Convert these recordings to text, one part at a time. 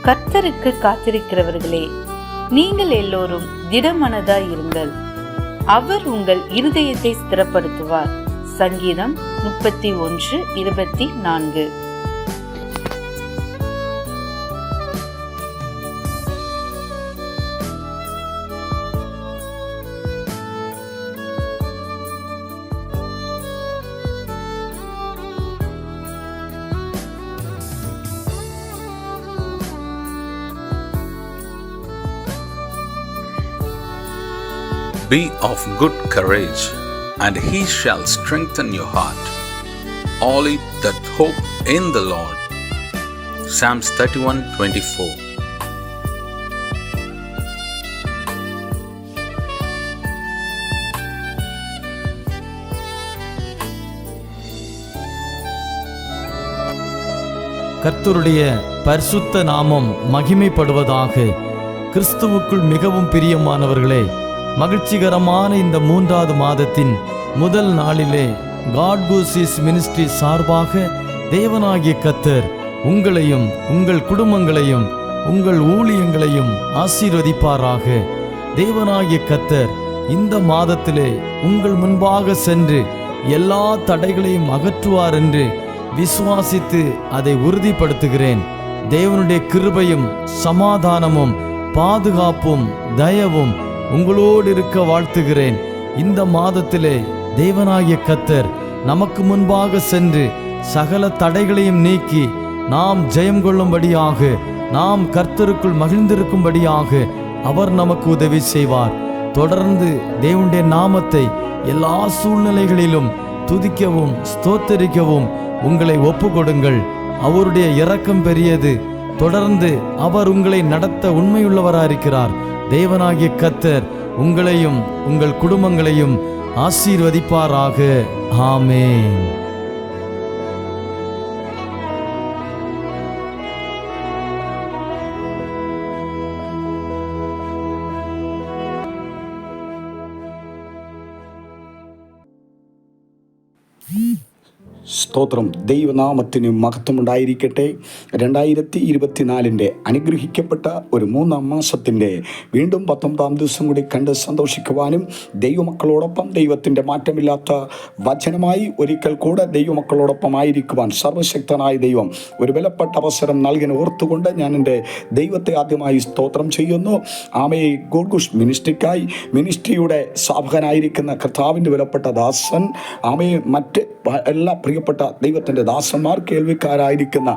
கர்த்தருக்கு காத்திருக்கிறவர்களே, நீங்கள் எல்லோரும் திடமனதாய் இருங்கள். அவர் உங்கள் இருதயத்தை ஸ்திரப்படுத்துவார். சங்கீதம் 31:24. Be of good courage, and he shall strengthen your heart. All ye that hope in the Lord. Psalms 31:24. கர்த்தருடைய பரிசுத்த நாமம் மகிமைப்படுவதாக. கிறிஸ்துவுக்குள் மிகவும் பிரியமானவர்களே, மகிழ்ச்சிகரமான இந்த 3வது மாதத்தின் முதல் நாளிலே காட் கூசிஸ் மினிஸ்ட்ரி சார்பாக தேவனாகிய கர்த்தர் உங்களையும் உங்கள் குடும்பங்களையும் உங்கள் ஊழியங்களையும் ஆசீர்வதிப்பாராக. தேவனாகிய கர்த்தர் இந்த மாதத்திலே உங்கள் முன்பாக சென்று எல்லா தடைகளையும் அகற்றுவார் என்று விசுவாசித்து அதை உறுதிப்படுத்துகிறேன். தேவனுடைய கிருபையும் சமாதானமும் பாதுகாப்பும் தயவும் உங்களோடு இருக்க வாழ்த்துகிறேன். இந்த மாதத்திலே தேவனாகிய கர்த்தர் நமக்கு முன்பாக சென்று சகல தடைகளையும் நீக்கி நாம் ஜெயம் கொள்ளும்படியாக, நாம் கர்த்தருக்குள் மகிழ்ந்திருக்கும்படியாக அவர் நமக்கு உதவி செய்வார். தொடர்ந்து தேவனுடைய நாமத்தை எல்லா சூழ்நிலைகளிலும் துதிக்கவும் ஸ்தோத்தரிக்கவும் உங்களை ஒப்பு கொடுங்கள். அவருடைய இரக்கம் பெரியது. தொடர்ந்து அவர் உங்களை நடத்த உண்மையுள்ளவராயிருக்கிறார். தேவனாகிய கர்த்தர் உங்களையும் உங்கள் குடும்பங்களையும் ஆசீர்வதிப்பாராக. ஆமென். സ്തോത്രം. ദൈവനാമത്തിന് മഹത്വമുണ്ടായിരിക്കട്ടെ. 2024 അനുഗ്രഹിക്കപ്പെട്ട ഒരു 3-ാം മാസത്തിൻ്റെ വീണ്ടും 19-ാം ദിവസം കൂടി കണ്ട് സന്തോഷിക്കുവാനും ദൈവമക്കളോടൊപ്പം ദൈവത്തിൻ്റെ മാറ്റമില്ലാത്ത വചനമായി ഒരിക്കൽ കൂടെ ദൈവമക്കളോടൊപ്പം ആയിരിക്കുവാൻ സർവശക്തനായ ദൈവം ഒരു വിലപ്പെട്ട അവസരം നൽകിന് ഓർത്തുകൊണ്ട് ഞാൻ എൻ്റെ ദൈവത്തെ ആദ്യമായി സ്തോത്രം ചെയ്യുന്നു. ആമയെ ഗോഡ്ഗുഷ് മിനിസ്ട്രിക്കായി മിനിസ്ട്രിയുടെ സ്ഥാപകനായിരിക്കുന്ന കർത്താവിൻ്റെ വിലപ്പെട്ട ദാസൻ, ആമയെ മറ്റ് എല്ലാ പ്രിയപ്പെട്ട ദൈവത്തിൻ്റെ ദാസന്മാർ, കേൾവിക്കാരായിരിക്കുന്ന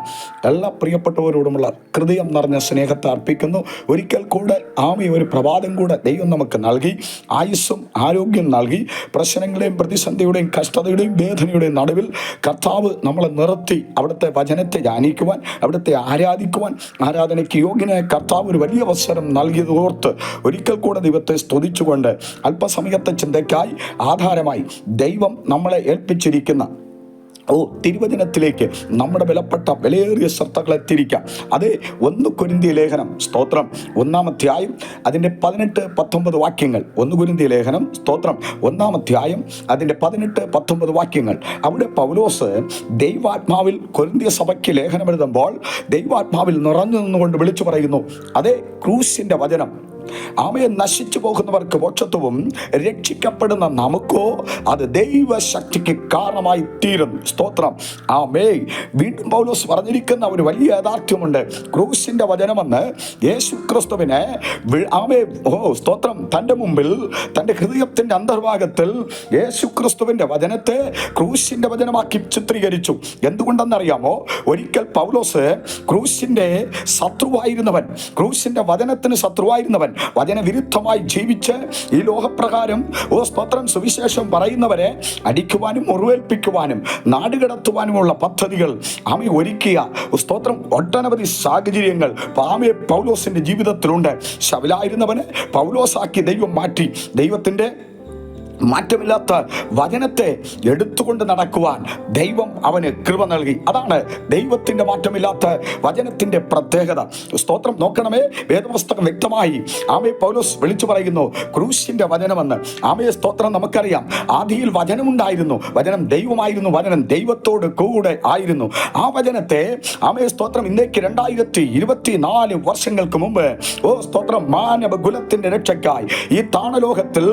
എല്ലാ പ്രിയപ്പെട്ടവരോടുമുള്ള ഹൃദയം നിറഞ്ഞ സ്നേഹത്തെ അർപ്പിക്കുന്നു. ഒരിക്കൽ കൂടെ ആമയെ ഒരു പ്രഭാതം കൂടെ ദൈവം നമുക്ക് നൽകി, ആയുസ്സും ആരോഗ്യം നൽകി, പ്രശ്നങ്ങളുടെയും പ്രതിസന്ധിയുടെയും കഷ്ടതയുടെയും വേദനയുടെയും നടുവിൽ കർത്താവ് നമ്മളെ നിർത്തി അവിടുത്തെ വചനത്തെ ധ്യാനിക്കുവാൻ, അവിടുത്തെ ആരാധിക്കുവാൻ, ആരാധനയ്ക്ക് യോഗ്യനായ കർത്താവ് ഒരു വലിയ അവസരം നൽകിയത് ഓർത്ത് ഒരിക്കൽ കൂടെ ദൈവത്തെ സ്തുതിച്ചുകൊണ്ട് അല്പസമയത്തെ ചിന്തയ്ക്കായി ആധാരമായി ദൈവം നമ്മളെ ഏൽപ്പിച്ചിരിക്കുന്ന തിരുവചനത്തിലേക്ക് നമ്മുടെ വിലപ്പെട്ട വിലയേറിയ ശ്രദ്ധകളെ തിരിക്കാം. അത് 1 കൊരിന്ത്യർ ലേഖനം, സ്തോത്രം, 1-ാം അധ്യായം അതിൻ്റെ 18-19 വാക്യങ്ങൾ. 1 കൊരിന്ത്യർ ലേഖനം, സ്തോത്രം, 1-ാം അധ്യായം അതിൻ്റെ 18-19 വാക്യങ്ങൾ. അവിടെ പൗലോസ് ദൈവാത്മാവിൽ കൊരിന്ത്യ സഭയ്ക്ക് ലേഖനം എഴുതുമ്പോൾ ദൈവാത്മാവിൽ നിറഞ്ഞു നിന്നുകൊണ്ട് വിളിച്ചു പറയുന്നു, അതേ ക്രൂശിൻ്റെ വചനം ആമയെ നശിച്ചു പോകുന്നവർക്ക് മോക്ഷത്വവും രക്ഷിക്കപ്പെടുന്ന നമുക്കോ അത് ദൈവശക്തിക്ക് കാരണമായി തീരുന്നു. സ്തോത്രം. ആമേ. വീണ്ടും പൗലോസ് പറഞ്ഞിരിക്കുന്ന ഒരു വലിയ യാഥാർത്ഥ്യമുണ്ട്. ക്രൂശിന്റെ വചനമെന്ന് യേശു ക്രിസ്തുവിനെ സ്തോത്രം തൻ്റെ മുമ്പിൽ, തൻ്റെ ഹൃദയത്തിൻ്റെ അന്തർഭാഗത്തിൽ യേശു ക്രിസ്തുവിൻ്റെ വചനത്തെ ക്രൂശിന്റെ വചനമാക്കി ചിത്രീകരിച്ചു. എന്തുകൊണ്ടെന്നറിയാമോ? ഒരിക്കൽ പൗലോസ് ക്രൂശിന്റെ ശത്രുവായിരുന്നവൻ, ക്രൂശിന്റെ വചനത്തിന് ശത്രുവായിരുന്നവൻ, വചനവിരുദ്ധമായി ജീവിച്ച് ഈ ലോകപ്രകാരം സ്തോത്രം സുവിശേഷം പറയുന്നവരെ അടിക്കുവാനും മുറിവേൽപ്പിക്കുവാനും നാടുകടത്തുവാനുമുള്ള പദ്ധതികൾ ആമെ ഒരുക്കിയ സ്തോത്രം ഒട്ടനവധി സാഹചര്യങ്ങൾ ആമെ പൗലോസിന്റെ ജീവിതത്തിലുണ്ട്. ശൗലായിരുന്നവനെ പൗലോസാക്കി ദൈവം മാറ്റി. ദൈവത്തിന്റെ മാറ്റമില്ലാത്ത വചനത്തെ എടുത്തുകൊണ്ട് നടക്കുവാൻ ദൈവം അവന് കൃപ നൽകി. അതാണ് ദൈവത്തിൻ്റെ മാറ്റമില്ലാത്ത വചനത്തിൻ്റെ പ്രത്യേകത. സ്തോത്രം. നോക്കണമേ, വേദപുസ്തകം വ്യക്തമായി ആമേ പൗലോസ് വിളിച്ചു പറയുന്നു ക്രൂശിൻ്റെ വചനമെന്ന്. ആമേ സ്തോത്രം. നമുക്കറിയാം, ആദിയിൽ വചനമുണ്ടായിരുന്നു, വചനം ദൈവമായിരുന്നു, വചനം ദൈവത്തോട് കൂടെ ആയിരുന്നു. ആ വചനത്തെ ആമേ സ്തോത്രം ഇന്നേക്ക് 2024 വർഷങ്ങൾക്ക് മുമ്പ് സ്തോത്രം മാനവ കുലത്തിൻ്റെ രക്ഷയ്ക്കായി ഈ താണലോകത്തിൽ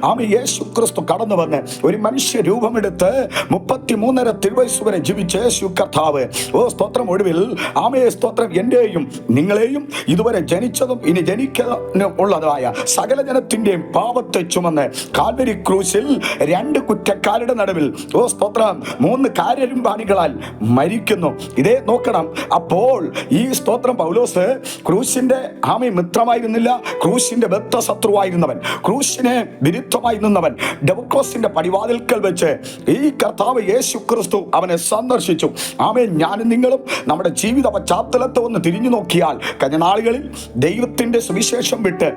ആമേ യേശു ക്രിസ്തു കടന്നു വന്ന് ഒരു മനുഷ്യ രൂപമെടുത്ത് 33.5 തിരുവയസ്സ് വരെ ജീവിച്ച യേശു കർത്താവ് സ്തോത്രം ഒടുവിൽ ആമേ സ്തോത്രം എൻ്റെയും നിങ്ങളെയും ഇതുവരെ ജനിച്ചതും ഇനി ജനിക്കാനുള്ളതായ സകല ജനത്തിൻ്റെയും പാപത്തെ ചുമന്ന് കാൽവരി ക്രൂശിൽ 2 കുറ്റക്കാരുടെ നടുവിൽ സ്തോത്രം 3 കാര്യരുമ്പാണികളാൽ മരിക്കുന്നു. ഇതേ നോക്കണം. അപ്പോൾ ഈ സ്തോത്രം പൗലോസ് ക്രൂശിന്റെ ആമേ മിത്രമായിരുന്നില്ല, ക്രൂശിന്റെ ബദ്ധ ശത്രുവായിരുന്നവൻ, ക്രൂശിനെ വിരുദ്ധമായി നിന്നവൻ. ഡെമസ്കോസിന്റെ പടിവാതിൽക്കൽ വെച്ച് ഈ കർത്താവ് യേശു ക്രിസ്തു അവനെ സന്ദർശിച്ചു. ആമേ, ഞാനും നിങ്ങളും നമ്മുടെ ജീവിത പശ്ചാത്തലത്തെ ഒന്ന് തിരിഞ്ഞു നോക്കിയാൽ കഴിഞ്ഞ നാളുകളിൽ ദൈവത്തിന്റെ സുവിശേഷം വിട്ട്,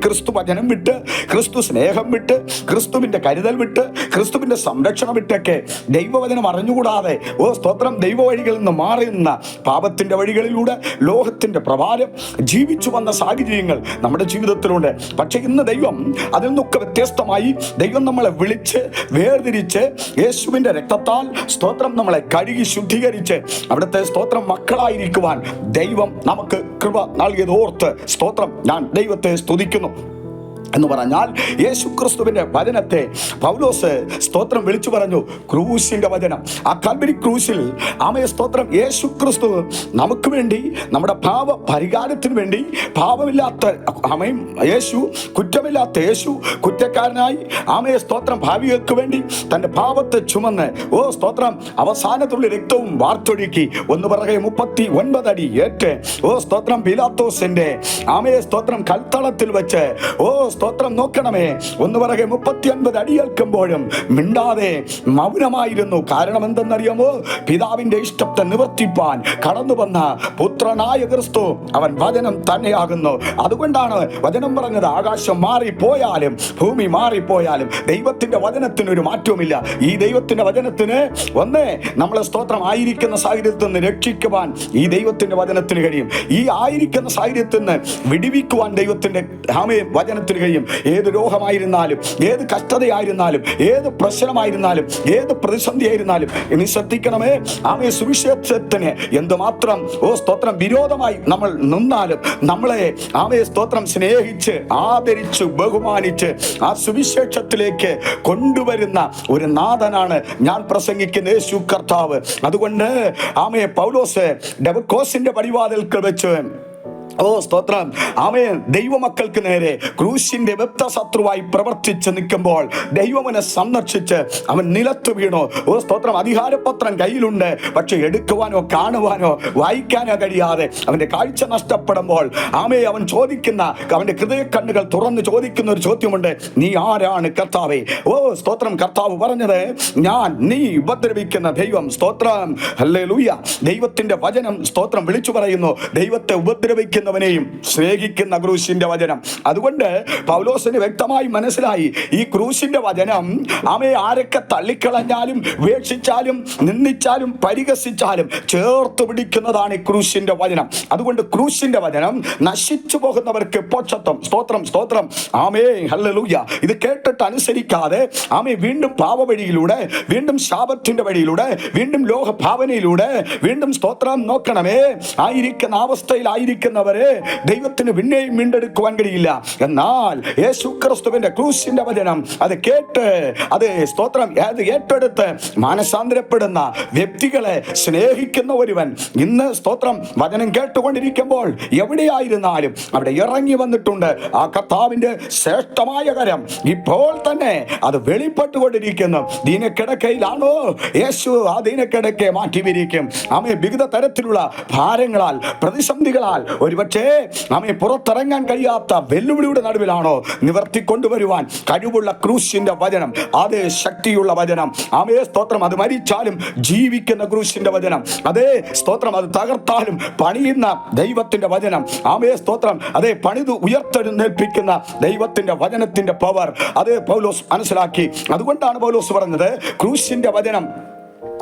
ക്രിസ്തു വചനം വിട്ട്, ക്രിസ്തു സ്നേഹം വിട്ട്, ക്രിസ്തുവിന്റെ കരുതൽ വിട്ട്, ക്രിസ്തുവിന്റെ സംരക്ഷണം വിട്ടൊക്കെ ദൈവവചനം അറിഞ്ഞുകൂടാതെ സ്തോത്രം ദൈവ വഴികളിൽ നിന്ന് മാറി നിന്ന പാപത്തിന്റെ വഴികളിലൂടെ ലോകത്തിന്റെ പ്രഭാരം ജീവിച്ചു വന്ന സാഹചര്യങ്ങൾ നമ്മുടെ ജീവിതത്തിലുണ്ട്. പക്ഷെ ഇന്ന് ദൈവം അതിൽ നിന്നൊക്കെ വ്യത്യസ്തമായി ദൈവം നമ്മളെ വിളിച്ച് വേർതിരിച്ച് യേശുവിന്റെ രക്തത്താൽ സ്തോത്രം നമ്മളെ കഴുകി ശുദ്ധീകരിച്ച് അവിടുത്തെ സ്തോത്രം മക്കളായിരിക്കുവാൻ ദൈവം നമുക്ക് കൃപ നൽകിയത് ഓർത്ത് സ്തോത്രം ഞാൻ ദൈവത്തെ സ്തുതിക്കുന്നു. എന്ന് പറഞ്ഞാൽ യേശു ക്രിസ്തുവിന്റെ വചനത്തെ പൗലോസ് സ്തോത്രം വിളിച്ചു പറഞ്ഞു ക്രൂശിന്റെ വചനം. ആ കാൽവരി ക്രൂശിൽ ആമേ സ്തോത്രം യേശു ക്രിസ്തു നമുക്ക് വേണ്ടി, നമ്മുടെ പാപ പരിഹാരത്തിന് വേണ്ടി, പാപമില്ലാത്ത ആമയും യേശു, കുറ്റമില്ലാത്ത യേശു കുറ്റക്കാരനായി ആമേ സ്തോത്രം ഭാവികൾക്ക് വേണ്ടി തന്റെ പാപത്തെ ചുമന്ന് സ്തോത്രം അവസാനത്തുള്ള രക്തവും വാർത്തൊഴുക്കി 1 അടി ഏറ്റ് സ്തോത്രം പീലാത്തോസിന്റെ ആമേ സ്തോത്രം കൽത്തളത്തിൽ വെച്ച് സ്തോത്രം നോക്കണമേ 1 അടി ഏൽക്കുമ്പോഴും മിണ്ടാതെ മൗനമായിരുന്നു. കാരണം എന്തെന്നറിയാമോ? പിതാവിന്റെ ഇഷ്ടത്തെ നിവർത്തിപ്പാൻ കടന്നു വന്ന പുത്രനായ ക്രിസ്തു അവൻ വചനം തന്നെയാകുന്നു. അതുകൊണ്ടാണ് വചനം പറഞ്ഞത് ആകാശം മാറിപ്പോയാലും ഭൂമി മാറിപ്പോയാലും ദൈവത്തിന്റെ വചനത്തിന് ഒരു മാറ്റവുമില്ല. ഈ ദൈവത്തിന്റെ വചനത്തിന് നമ്മളെ സ്തോത്രം ആയിരിക്കുന്ന സാഹചര്യത്തിൽ നിന്ന് രക്ഷിക്കുവാൻ ഈ ദൈവത്തിന്റെ വചനത്തിന് കഴിയും. ഈ ആയിരിക്കുന്ന സാഹചര്യത്തിൽ നിന്ന് വിടിവിക്കുവാൻ ദൈവത്തിന്റെ വചനത്തിന് കഴിയും. ഏത് രോഗമായിരുന്നാലും, ഏത് കഷ്ടതയായിരുന്നാലും, ഏത് പ്രശ്നമായിരുന്നാലും, ഏത് പ്രതിസന്ധി ആയിരുന്നാലും ഇനി ശ്രദ്ധിക്കണമേ, ആമേ സുവിശേഷത്തിന് എന്തുമാത്രം സ്തോത്രം വിരോധമായി നമ്മൾ നിന്നാലും നമ്മളെ ആമേ സ്തോത്രം സ്നേഹിച്ച് ആദരിച്ച് ബഹുമാനിച്ച് ആ സുവിശേഷത്തിലേക്ക് കൊണ്ടുവരുന്ന ഒരു നാഥനാണ് ഞാൻ പ്രസംഗിക്കുന്ന യേശു കർത്താവ്. അതുകൊണ്ട് ആമേ പൗലോസ് ഡെമസ്കോസിന്റെ പടിവാതിൽക്കൽ വെച്ച് സ്തോത്രം ആമേൻ ദൈവമക്കൾക്ക് നേരെ ക്രൂശിന്റെ ബദ്ധ ശത്രുവായി പ്രവർത്തിച്ച് നിൽക്കുമ്പോൾ ദൈവമനെ സന്ദർശിച്ച് അവൻ നിലത്ത് വീണു. സ്തോത്രം അധികാരപത്രം കയ്യിലുണ്ട്, പക്ഷെ എടുക്കുവാനോ കാണുവാനോ വായിക്കാനോ കഴിയാതെ അവന്റെ കാഴ്ച നഷ്ടപ്പെടുമ്പോൾ ആമേ അവൻ ചോദിക്കുന്ന, അവന്റെ ഹൃദയ കണ്ണുകൾ തുറന്ന് ചോദിക്കുന്ന ഒരു ചോദ്യമുണ്ട്, നീ ആരാണ് കർത്താവേ? സ്തോത്രം കർത്താവ് പറഞ്ഞത്, ഞാൻ നീ ഉപദ്രവിക്കുന്ന ദൈവം. സ്തോത്രം ഹല്ലേലൂയ. ദൈവത്തിന്റെ വചനം സ്തോത്രം വിളിച്ചു പറയുന്നു ദൈവത്തെ ഉപദ്രവിക്കുന്ന നെയും സ്നേഹിക്കുന്ന ക്രൂശിന്റെ വചനം. അതുകൊണ്ട് പൗലോസിന് വ്യക്തമായി മനസ്സിലായി ഈ ക്രൂശിന്റെ വചനം ആമേ ആരൊക്കെ തള്ളിക്കളഞ്ഞാലും ഉപേക്ഷിച്ചാലും നിന്ദിച്ചാലും പരിഹസിച്ചാലും ചേർത്ത് പിടിക്കുന്നതാണ് ഈ ക്രൂശിന്റെ വചനം. അതുകൊണ്ട് ക്രൂശിന്റെ വചനം നശിച്ചു പോകുന്നവർക്ക് പോഷത്വം. സ്തോത്രം സ്തോത്രം ആമേ ഹല്ലേലൂയ. ഇത് കേട്ടിട്ട് അനുസരിക്കാതെ ആമേ വീണ്ടും പാപവഴിയിലൂടെ, വീണ്ടും ശാപത്തിന്റെ വഴിയിലൂടെ, വീണ്ടും ലോകഭാവനയിലൂടെ, വീണ്ടും സ്തോത്രം നോക്കണമേ ആയിരിക്കുന്ന അവസ്ഥയിലായിരിക്കുന്നവരെ ദൈവത്തിന് പിന്നെയും വീണ്ടെടുക്കുവാൻ കഴിയില്ല. എന്നാൽ യേശു ക്രിസ്തുവിന്റെ ക്രൂശിന്റെ വചനം അത് കേട്ട് അത് സ്തോത്രം ഏറ്റെടുത്ത് മാനസാന്തരപ്പെടുന്ന വ്യക്തികളെ സ്നേഹിക്കുന്ന ഒരുവൻ ഇന്ന് സ്തോത്രം വചനം കേട്ടുകൊണ്ടിരിക്കുമ്പോൾ എവിടെയായിരുന്നാലും അവിടെ ഇറങ്ങി വന്നിട്ടുണ്ട്. ആ കർത്താവിന്റെ ശ്രേഷ്ഠമായ കരം ഇപ്പോൾ തന്നെ അത് വെളിപ്പെട്ടുകൊണ്ടിരിക്കുന്നു. ദീനക്കിടക്കയിലാണോ യേശു ആ ദീനക്കിടക്കെ മാറ്റിവിരിക്കും. ആമേ വിവിധ തരത്തിലുള്ള ഭാരങ്ങളാൽ പ്രതിസന്ധികളാൽ ഒരുപക്ഷേ ആമേ പുറത്തിറങ്ങാൻ കഴിയാത്ത വെല്ലുവിളിയുടെ നടുവിലാണോ നിവർത്തിക്കൊണ്ടുവരുവാൻ കഴിവുള്ള ക്രൂശിന്റെ വചനം, അതേ ശക്തിയുള്ള വചനം. ആമേ സ്തോത്രം. അത് മരിച്ചാലും ജീവിക്കുന്ന ക്രൂശിന്റെ വചനം, അതേ സ്തോത്രം. അത് തകർത്താലും പണിയുന്ന ദൈവത്തിന്റെ വചനം. ആമേ സ്തോത്രം. അതേ പണിത് ഉയർത്തെഴുന്നേൽപ്പിക്കുന്ന ദൈവത്തിന്റെ വചനത്തിന്റെ പവർ, അതേ പൗലോസ് മനസ്സിലാക്കി. അതുകൊണ്ടാണ് പൗലോസ് പറഞ്ഞത്, ക്രൂശിന്റെ വചനം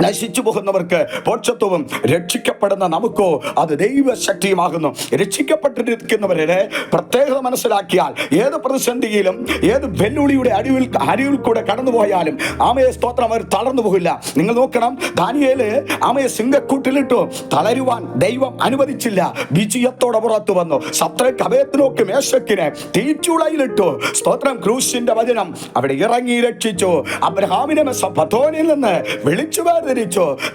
നശിച്ചു പോകുന്നവർക്ക് പോഷത്വവും രക്ഷിക്കപ്പെടുന്ന നമുക്കോ അത് ദൈവശക്തിയുമാകുന്നു. രക്ഷിക്കപ്പെട്ടിരിക്കുന്നവരുടെ പ്രത്യേകത മനസ്സിലാക്കിയാൽ ഏത് പ്രതിസന്ധിയിലും ഏത് വെല്ലുവിളിയുടെ അരിവിൽ കൂടെ കടന്നുപോയാലും ആമയെ സ്തോത്രം അവർ തളർന്നു പോകില്ല. നിങ്ങൾ നോക്കണം, ദാനിയേല് ആമയെ സിംഹക്കൂട്ടിലിട്ടു, തളരുവാൻ ദൈവം അനുവദിച്ചില്ല. വിജയത്തോടെ പുറത്തു വന്നു. ശദ്രക്ക്, അബേദ്നെഗോക്ക്, മേശക്കിനെ തീച്ചൂളയിലിട്ടു. സ്തോത്രം. ക്രൂശിന്റെ വചനം അവിടെ ഇറങ്ങി രക്ഷിച്ചു. അബ്രഹാമിനെ മെസൊപ്പൊത്താമിയയിൽ നിന്ന് വിളിച്ചു വേർതിരിച്ചു.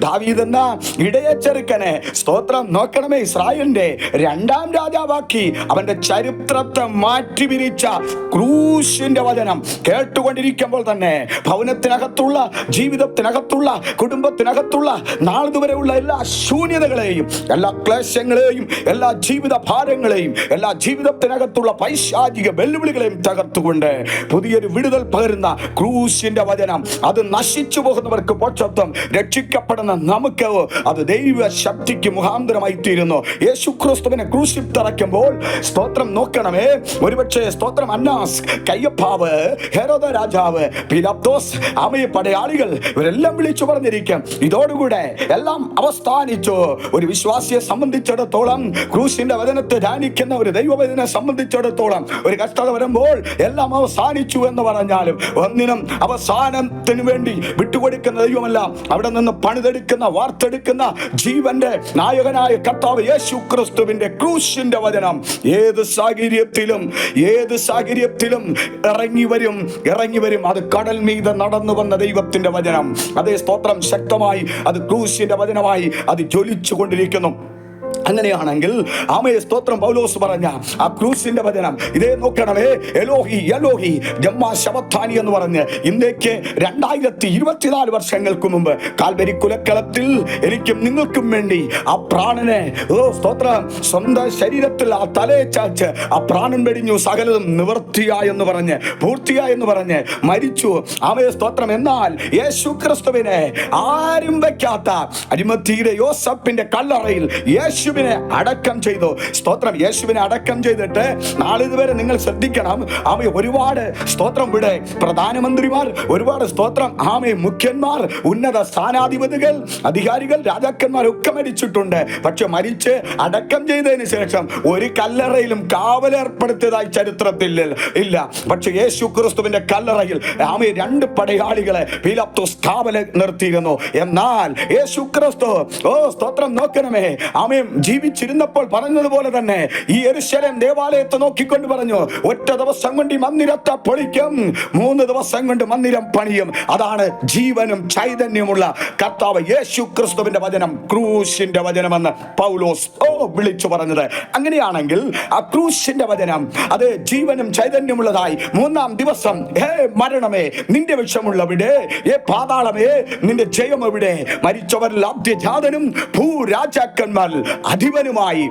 ദാവീദ് എന്ന ഇടയ ചെറുക്കനെ സ്തോത്രം നോക്കണമേ ഇസ്രായേലിന്റെ 2ാം രാജാവാക്കി. അവന്റെ ചരിത്രത്തെ മാറ്റി പിരിച്ച ക്രൂശിന്റെ വചനം കേട്ടുകൊണ്ടിരിക്കുമ്പോൾ തന്നെ ഭവനത്തിനകത്തുള്ള, ജീവിതത്തിനകത്തുള്ള, കുടുംബത്തിനകത്തുള്ള നാളിതുവരെയുള്ള എല്ലാ ശൂന്യതകളെയും, എല്ലാ ക്ലേശങ്ങളെയും, എല്ലാ ജീവിത ഭാരങ്ങളെയും, എല്ലാ ജീവിതത്തിനകത്തുള്ള പൈശാചിക വെല്ലുവിളികളെയും തകർത്തുകൊണ്ട് പുതിയൊരു വിടുതൽ പകരുന്ന ക്രൂശിന്റെ വചനം, അത് നശിച്ചു പോകുന്നവർക്ക് പോഷത്വം, രക്ഷിക്കപ്പെടുന്ന നമുക്ക് അത് ദൈവ ശക്തിക്ക് മുഖാന്തരമായി തീരുന്നു. യേശു ക്രിസ്തുവിനെ ക്രൂശിൽ തറയ്ക്കുമ്പോൾ സ്തോത്രം നോക്കണമേ, ഒരുപക്ഷെ സ്തോത്രം അന്നാസ്, കയ്യപ്പാവ്, ഹെരോദ രാജാവ്, പീലാത്തോസ്, ആമയെ പടയാളികൾ ഇവരെല്ലാം വിളിച്ചു പറഞ്ഞിരിക്കും, ഇതോടുകൂടെ എല്ലാം അവസാനിച്ചു. ഒരു വിശ്വാസിയെ സംബന്ധിച്ചിടത്തോളം, ക്രൂശിന്റെ വചനത്തെ ധ്യാനിക്കുന്ന ഒരു ദൈവവചനെ സംബന്ധിച്ചിടത്തോളം, ഒരു കഷ്ടത വരുമ്പോൾ എല്ലാം അവസാനിച്ചു എന്ന് പറഞ്ഞാലും ഒന്നിനും അവസാനത്തിന് വേണ്ടി വിട്ടുകൊടുക്കുന്ന ദൈവമല്ല. അവിടെ നിന്ന് പണിതെടുക്കുന്ന, വാർത്തെടുക്കുന്ന ജീവന്റെ നായകനായ കർത്താവ് യേശു ക്രിസ്തുവിന്റെ ക്രൂശിന്റെ വചനം ഏത് സാഹചര്യത്തിലും ഇറങ്ങി വരും. അത് കടൽ മീതെ നടന്നു വന്ന ദൈവത്തിന്റെ വചനം, അതേ സ്തോത്രം, ശക്തമായി അത് ക്രൂശിന്റെ വചനമായി അത് ജ്വലിച്ചു കൊണ്ടിരിക്കുന്നു. അങ്ങനെയാണെങ്കിൽ ആമയെ സ്തോത്രം പൗലോസ് പറഞ്ഞ ആ ക്രൂശിന്റെ വചനം ഇതേ നോക്കണമേ, എലോഹി എലോഹി ജമ്മാ ശബത്താനി എന്ന് പറഞ്ഞ് ഇന്നേക്ക് 2024 വർഷങ്ങൾക്ക് മുമ്പ് കാൽവരി കുലക്കളത്തിൽ എനിക്കും നിങ്ങൾക്കും വേണ്ടി ആ പ്രാണനെ സ്തോത്രം സ്വന്തം ശരീരത്തിൽ ആ തലയെ ചാച്ച് ആ പ്രാണൻ വെടിഞ്ഞു, സകലതും നിവൃത്തിയായെന്ന് പറഞ്ഞ്, പൂർത്തിയായെന്ന് പറഞ്ഞ് മരിച്ചു. ആമയെ സ്തോത്രം. എന്നാൽ യേശു ക്രിസ്തുവിനെ ആരും വെക്കാത്ത അരിമത്തിയുടെ യോസഫിന്റെ കല്ലറയിൽ യേശുവിനെ അടക്കം ചെയ്തു. സ്തോത്രം. യേശുവിനെ അടക്കം ചെയ്തിട്ട് നാളിതുവരെ നിങ്ങൾ ശ്രദ്ധിക്കണം, ആമയെ ഒരുപാട് സ്തോത്രം ഇവിടെ പ്രധാനമന്ത്രിമാർ, ഒരുപാട് സ്തോത്രം ആമയെ മുഖ്യന്മാർ, ഉന്നത സ്ഥാനാധിപതികൾ, അധികാരികൾ, രാജാക്കന്മാർ ഒക്കെ മരിച്ചിട്ടുണ്ട്. പക്ഷെ മരിച്ച് അടക്കം ചെയ്തതിന് ശേഷം ഒരു കല്ലറയിലും കാവലേർപ്പെടുത്തിയതായി ചരിത്രത്തിൽ ഇല്ല. പക്ഷെ യേശു ക്രിസ്തുവിന്റെ കല്ലറയിൽ ആമയെ 2 പടയാളികളെ പീലാത്തോസ് കാവൽ നിർത്തിയിരുന്നു. എന്നാൽ യേശു ക്രിസ്തു സ്തോത്രം നോക്കണമേ, ആമയും ജീവിച്ചിരുന്നപ്പോൾ പറഞ്ഞതുപോലെ തന്നെ ഈ യെരൂശലേം ദേവാലയത്തെ നോക്കിക്കൊണ്ട് പറഞ്ഞു, ഒറ്റ ദിവസം കൊണ്ട് ഈ മന്ദിരത്തെ പൊളിക്കും, 3 ദിവസം കൊണ്ട് മന്ദിരം പണിയും. അതാണ് ജീവനും ചൈതന്യമുള്ള കർത്താവ് യേശു ക്രിസ്തുവിന്റെ വചനം, ക്രൂശിന്റെ വചനമെന്ന് പൗലോസ് വിളിച്ചു പറഞ്ഞത്. അങ്ങനെയാണെങ്കിൽ ആ ക്രൂശിന്റെ വചനം അത് ജീവനും ചൈതന്യമുള്ളതായി 3-ാം ദിവസം, ഹേ മരണമേ നിന്റെ വിഷമുള്ളവിടെ, ഏ പാതാളമേ നിന്റെ ജയം എവിടെ? മരിച്ചവരിൽ ആദ്യജാതനും ഭൂരാജാക്കന്മാർ അധിപനുമായി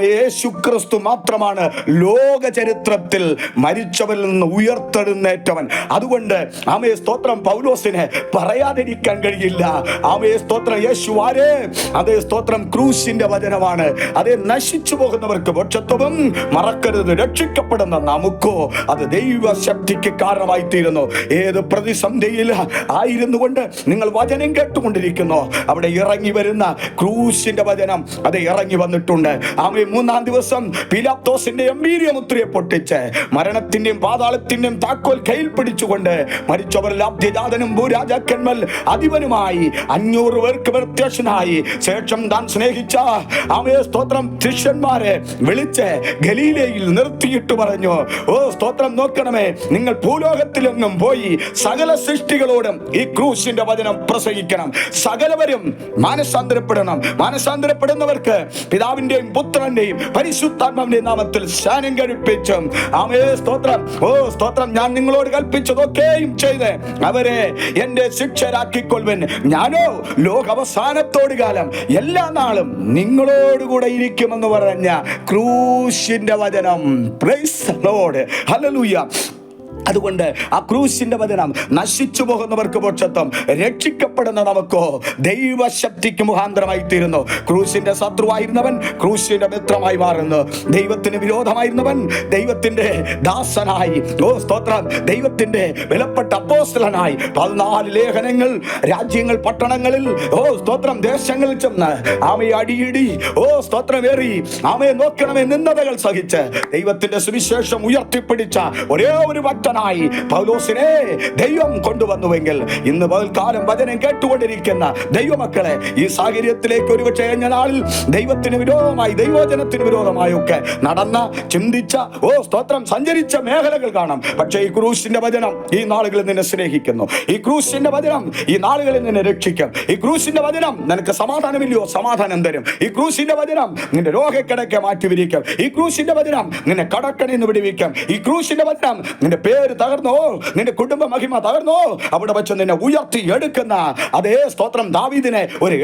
യേശു ക്രിസ്തു മാത്രമാണ് ലോക ചരിത്രത്തിൽ മരിച്ചവരിൽ നിന്ന് ഉയർത്തെഴുന്നേറ്റവൻ. അതുകൊണ്ട് ആമയെ സ്തോത്രം പൗലോസിനെ പറയാതിരിക്കാൻ കഴിയില്ല. ആമയെ സ്തോത്രം യേശു ആര്? അതേ സ്തോത്രം ക്രൂശിന്റെ വചനമാണ്. അതേ നശിച്ചു പോകുന്നവർക്ക് മോക്ഷത്വവും, മറക്കരുത് രക്ഷിക്കപ്പെടുന്ന നമുക്കോ അത് ദൈവശക്തിക്ക് കാരണമായി തീരുന്നു. ഏത് പ്രതിസന്ധിയിൽ ആയിരുന്നു കൊണ്ട് നിങ്ങൾ വചനം കേട്ടുകൊണ്ടിരിക്കുന്നു, അവിടെ ഇറങ്ങി വരുന്ന ക്രൂശിന്റെ വചനം അത് ഇറങ്ങി വന്നിട്ടുണ്ട്. ആമേ 3-ാം ദിവസം പീലാത്തോസിന്റെ എമ്പീര്യമുദ്രയെ പൊട്ടിച്ച് മരണത്തിന്റെയും പാതാളത്തിന്റെയും താക്കോൽ കയ്യിൽ പിടിച്ചുകൊണ്ട് മരിച്ചവരിൽ ആദ്യജാതനും ഭൂരാജാക്കന്മാർ അധിപനുമായി 500 പേർക്ക് പ്രത്യക്ഷനായി ശേഷം താൻ സ്നേഹിച്ച ആമേ സ്തോത്രം ശിഷ്യന്മാരെ വിളിച്ച് ഗലീലയിൽ നിർത്തിയിട്ട് പറഞ്ഞു, സ്തോത്രം നോക്കണമേ, നിങ്ങൾ ഭൂലോകത്തിലെങ്ങും പോയി സകല സൃഷ്ടികളോടും ഈ ക്രൂശിന്റെ വചനം പ്രസംഗിക്കണം. സകലവരും മാനസാന്തരപ്പെടണം. മാനസാന്തരപ്പെടുന്നവർക്ക് പിതാവിന്റെയും പുത്രന്റെയും പരിശുദ്ധാത്മാവിന്റെയും നാമത്തിൽ സ്നാനം കഴിപ്പിച്ചും ആമേ സ്തോത്രം. ഓ സ്തോത്രം. ഞാൻ നിങ്ങളോട് കൽപ്പിച്ചതൊക്കെയും ചെയ്ത് അവരെ എന്റെ ശിക്ഷരാക്കിക്കൊള്ളുവൻ. ഞാനോ ലോകാവസാനത്തോട് കാലം എല്ലാ നാളും നിങ്ങളോടുകൂടെ ഇരിക്കുമെന്ന് പറഞ്ഞ ക്രൂശിന്റെ വചനം. Praise the Lord. ഹല്ലേലൂയ. അതുകൊണ്ട് ആ ക്രൂശിന്റെ വചനം നശിച്ചു പോകുന്നവർക്ക് മോക്ഷത്വം, രക്ഷിക്കപ്പെടുന്ന നമുക്കോ ദൈവശക്തിക്ക് മുഖാന്തരമായി തീരുന്നു. ക്രൂശിന്റെ ശത്രുവായിരുന്നവൻ ക്രൂശിന്റെ മിത്രമായി മാറുന്നു. ദൈവത്തിന് വിരോധമായിരുന്നവൻ ദൈവത്തിന്റെ ദാസനായി, ഓ സ്തോത്രം, ദൈവത്തിന്റെ വിലപ്പെട്ട അപ്പോസ്തലനായി 14 ലേഖനങ്ങൾ രാജ്യങ്ങൾ പട്ടണങ്ങളിൽ, ഓ സ്തോത്രം, ദേശങ്ങളിൽ ചെന്ന് ആമയെ അടിയിടി, ഓ സ്തോത്രമേറി ആമയെ നോക്കണമേ നിന്ദതകൾ സഹിച്ച് ദൈവത്തിന്റെ സുവിശേഷം ഉയർത്തിപ്പിടിച്ച ഒരേ ഒരു ഭക്തനായി പൗലോസിനെ ദൈവം കൊണ്ടുവന്നുവെങ്കിൽ ഇന്ന് പകൽക്കാലം വചനം കേട്ടുകൊണ്ടിരിക്കുന്ന ദൈവമക്കളെ ഈ സാഹചര്യത്തിലേക്ക് ഒരുപക്ഷെ കഴിഞ്ഞ നാളിൽ ദൈവത്തിന് വിരോധമായി, ദൈവവചനത്തിന് വിരോധമായി ഒക്കെ നടന്ന, ചിന്തിച്ച, ഓ സ്തോത്രം, സഞ്ചരിച്ച മേഖലകൾ കാണാം. പക്ഷേ ഈ ക്രൂശിന്റെ വചനം ഈ നാളുകളിൽ നിന്നെ സ്നേഹിക്കുന്നു. ഈ ക്രൂശിന്റെ വചനം ഈ നാളുകളിൽ നിന്നെ രക്ഷിക്കും. ഈ ക്രൂശിന്റെ വചനം നിനക്ക് സമാധാനമില്ലയോ, സമാധാനം തരും. ഈ ക്രൂശിന്റെ വചനം നിന്റെ രോഗക്കിടക്കെ മാറ്റിവിരിക്കും. ഈ ക്രൂശിന്റെ വചനം നിന്നെ കടക്കണിൽ നിന്ന് വിടുവിക്കും. ഈ ക്രൂശിന്റെ വചനം നിന്റെ പേര് തകർന്നോ, നിന്റെ കുടുംബ മഹിമ തകർന്നോ, അവിടെ വെച്ച് നിന്നെ ഉയർത്തി എടുക്കുന്ന അതേ സ്തോത്രം ദാവീദിനെ ഒരു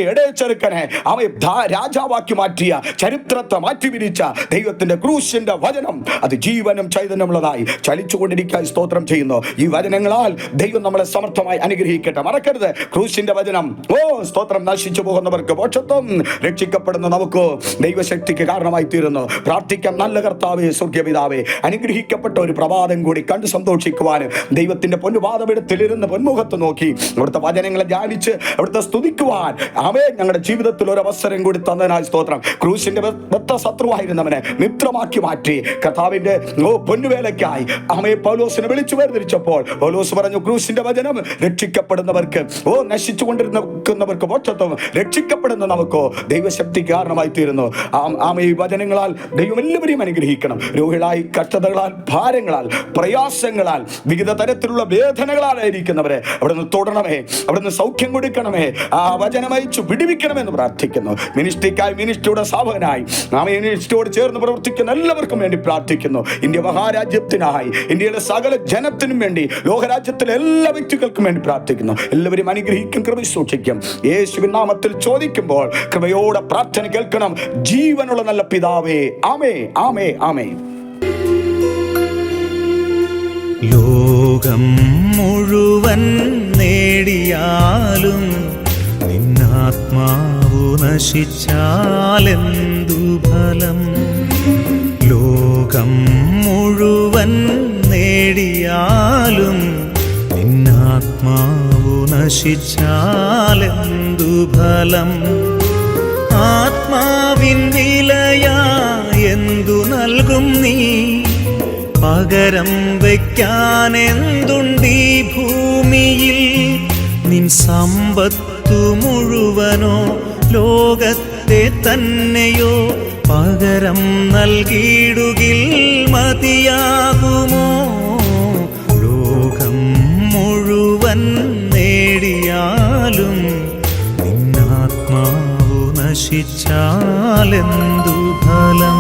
ഇടയച്ചെറുക്കനെ അവയെ രാജാവാക്കി മാറ്റിയ, ചരിത്രത്തെ മാറ്റിവിരിച്ച ദൈവത്തിന്റെ ക്രൂശിന്റെ വചനം അത് ജീവനും ചൈതന്യമുള്ളതായി ചലിച്ചുകൊണ്ടിരിക്കാൻ സ്തോത്രം ചെയ്യുന്നു. ഈ വചനങ്ങളാൽ ദൈവം നമ്മളെ സമർത്ഥമായി അനുഗ്രഹിക്കട്ടെ. മറക്കരുത്, ക്രൂശിന്റെ വചനം, ഓ സ്തോത്രം, നശിച്ചു പോകുന്നവർക്ക് മോക്ഷത്വം, രക്ഷിക്കപ്പെടുന്ന നമുക്ക് ദൈവശക്തിക്ക് കാരണമായി തീരുന്നു. പ്രാർത്ഥിക്കാം. നല്ല കർത്താവേ, സ്വർഗ്ഗപിതാവേ, അനുഗ്രഹിക്കപ്പെട്ട ഒരു പ്രഭാതം കൂടി കണ്ടു സന്തോഷിക്കുവാനും ദൈവത്തിന്റെ പൊന്നുപാദപീഠത്തിലിരുന്ന് പൊന്മുഖത്ത് നോക്കി അവിടുത്തെ വചനങ്ങളെ ധ്യാനിച്ച് അവിടുത്തെ സ്തുതിക്കുവാൻ അവയെ ഞങ്ങളുടെ ജീവിതത്തിൽ ഒരു അവസരം കൂടി തന്നതിനായി സ്തോത്രം. ക്രൂശിന്റെ ശത്രുവായിരുന്നവനെ മിത്രമാക്കി മാറ്റി കർത്താവിന്റെ പൊന്നുവേലയ്ക്കായി അവയെ പൗലോസിനെ വിളിച്ചു വേർതിരിച്ചപ്പോൾ പൗലോസ് പറഞ്ഞു, ക്രൂശിന്റെ വചനം രക്ഷിക്കപ്പെടുന്നവർക്ക്, നശിച്ചു കൊണ്ടിരുന്നവർക്ക് മോക്ഷത്വം, രക്ഷിക്കപ്പെടുന്ന നമുക്കോ ദൈവശക്തിക്ക് കാരണമായി തീരുന്നു. ഈ വചനങ്ങളാൽ ദൈവം എല്ലാവരെയും അനുഗ്രഹിക്കണം. രോഗികളായി, കഷ്ടതകളാൽ, ഭാരങ്ങളാൽ, പ്രയാസങ്ങളാൽ, വിവിധ തരത്തിലുള്ള വേദനകളായിരിക്കുന്നവരെ അവിടുന്ന് തൊടണമേ, അവിടുന്ന് സൗഖ്യം കൊടുക്കണമേ, ആ വചനമയച്ചു വിടുവിക്കണമെന്ന് പ്രാർത്ഥിക്കുന്നു. മിനിസ്ട്രിക്കായി, മിനിസ്ട്രിയുടെ സ്ഥാപകനായി മിനിസ്ട്രിയോട് ചേർന്ന് പ്രവർത്തിക്കുന്ന എല്ലാവർക്കും വേണ്ടി പ്രാർത്ഥിക്കുന്നു. ഇന്ത്യ മഹാരാജ്യത്തിനായി, ഇന്ത്യയുടെ സകല ജനത്തിനും വേണ്ടി, ലോകരാജ്യത്തിലെ എല്ലാ വ്യക്തികൾക്കും വേണ്ടി പ്രാർത്ഥിക്കുന്നു. എല്ലാവരും അനുഗ്രഹിക്കും, കൃപ സൂക്ഷിക്കും. യേശുവിൻ നാമത്തിൽ ചോദിക്കുമ്പോൾ കൃപയോടെ പ്രാർത്ഥന കേൾക്കണം. ജീവനുള്ള നല്ല പിതാവേ, ആമേ, ആമേ, ആമേ. ലോകം മുഴുവൻ നേടിയാലും നിന്നാത്മാവു നശിച്ചാലെന്തു ഫലം? ലോകം മുഴുവൻ നേടിയാലും നിന്നാത്മാവു നശിച്ചാലെന്തു ഫലം? ആത്മാവിൻ വിലയാ എന്തു നൽകും നീ? പകരം വയ്ക്കാൻ എന്തുണ്ടീ ഭൂമിയിൽ? നിൻ സമ്പത്തു മുഴുവനോ ലോകത്തെ തന്നെയോ പകരം നൽകിയിടുകിൽ മതിയാകുമോ? ലോകം മുഴുവൻ നേടിയാലും നിന്നാത്മാവു നശിച്ചാലെന്തു ഫലം?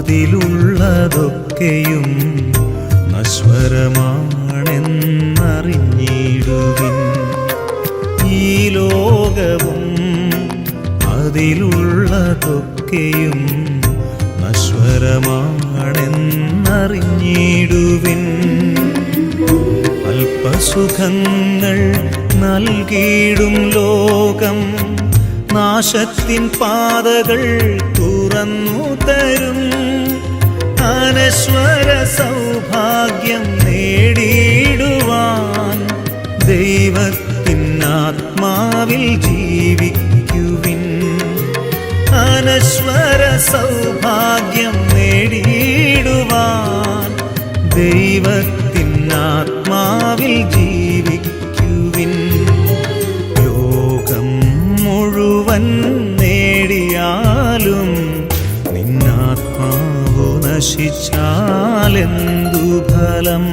അതിലുള്ളതൊക്കെയും നശ്വരമാണെന്നറിഞ്ഞിടുവിൻ. ഈ ലോകവും അതിലുള്ളതൊക്കെയും നശ്വരമാണെന്നറിഞ്ഞിടുവിൻ. അല്പസുഖങ്ങൾ നൽകിയിടും ലോകം നാശത്തിൻ പാതകൾ തുറന്നു തരും. അനശ്വര സൗഭാഗ്യം നേടിയിടുവാൻ നിന്നാത്മാവിൽ ജീവിക്കുവിൻ. അനശ്വര സൗഭാഗ്യം നേടിയിടുവാൻ ദൈവത്തിനാത്മാവിൽ ജീവിക്കുവിൻ. ലോകം മുഴുവൻ നേടിയാലും നിന്നാത്മാവു നശിച്ചാലെന്തു ഫലം?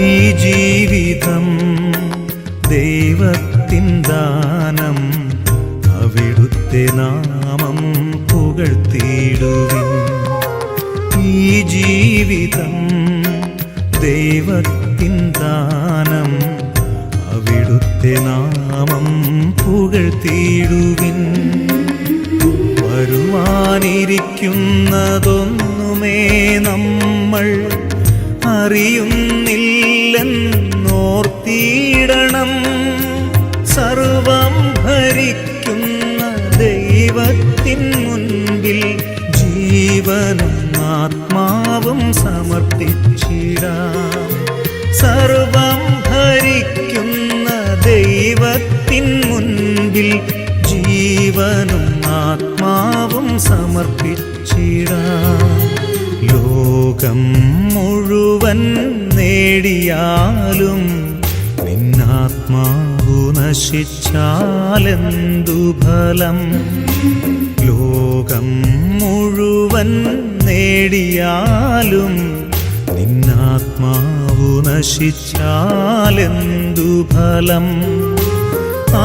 ഈ ജീവിതം ദൈവത്തിൻ ദാനം, അവിടുത്തെ നാമം പുകഴ്ത്തിയിടുവിൻ. ഈ ജീവിതം ദൈവത്തിൻ ദാനം, അവിടുത്തെ നാമം പുകഴ്ത്തിയിടുവിൻ. വരുവാനിരിക്കുന്നതൊന്നുമേ നമ്മൾ അറിയുന്നില്ലെന്നോർത്തിയിടണം. സർവം ഭരിക്കുന്ന ദൈവത്തിൻ മുൻപിൽ ജീവനും ആത്മാവും സമർപ്പിച്ചിടാം. സർവം ഭരിക്കുന്ന ദൈവത്തിൻ മുൻപിൽ ജീവനും ആത്മാവും സമർപ്പിച്ചിടാം. ലോകം മുഴുവൻ നേടിയാലും നിന്നാത്മാവു നശിച്ചാലെന്തു ഫലം? ലോകം മുഴുവൻ നേടിയാലും നിന്നാത്മാവു നശിച്ചാലെന്തു ഫലം?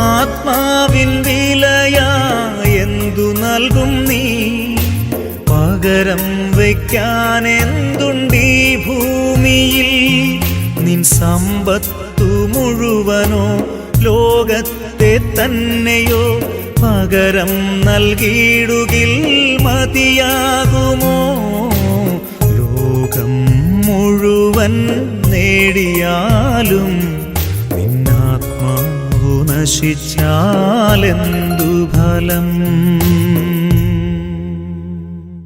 ആത്മാവിൻ വിലയായെന്തു നൽകും നീ? പകരം വയ്ക്കാനെന്തുണ്ടീ ഭൂമിയിൽ? നിൻ സമ്പത്തു മുഴുവനോ ലോകത്തെ തന്നെയോ പകരം നൽകിയിടുകിൽ മതിയാകുമോ? ലോകം മുഴുവൻ നേടിയാലും നിന്നാത്മാവു നശിച്ചാലെന്തു ഫലം?